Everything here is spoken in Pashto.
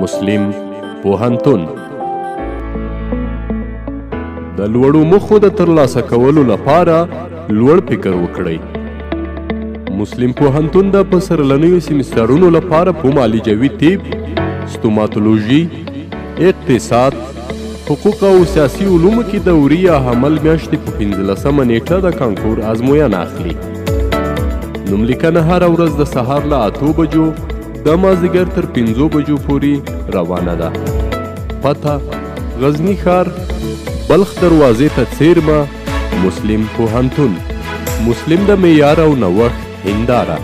مسلم پوهنتون. د لوړو موخو د ترلاسه کولو لپاره لوړ فکر وکړئ. مسلم پوهنتون د پسرلنیو سیمسترونو لپاره په معالجوي طب، ستوماتولوژي، اقتصاد، حقوق او سیاسي علومو کې دوري یا حمل میاشتې په 15مه نیټه د کانکور ازموینه اخلي. نوملیکنه هره ورځ د سهار له 8 بجو د مازدیګر تر 5 بجو پورې روانه ده. پته: غزني ښار، بلخ دروازې ته څیرمه، مسلم پوهنتون. مسلم د معیار او نوښت هنداره.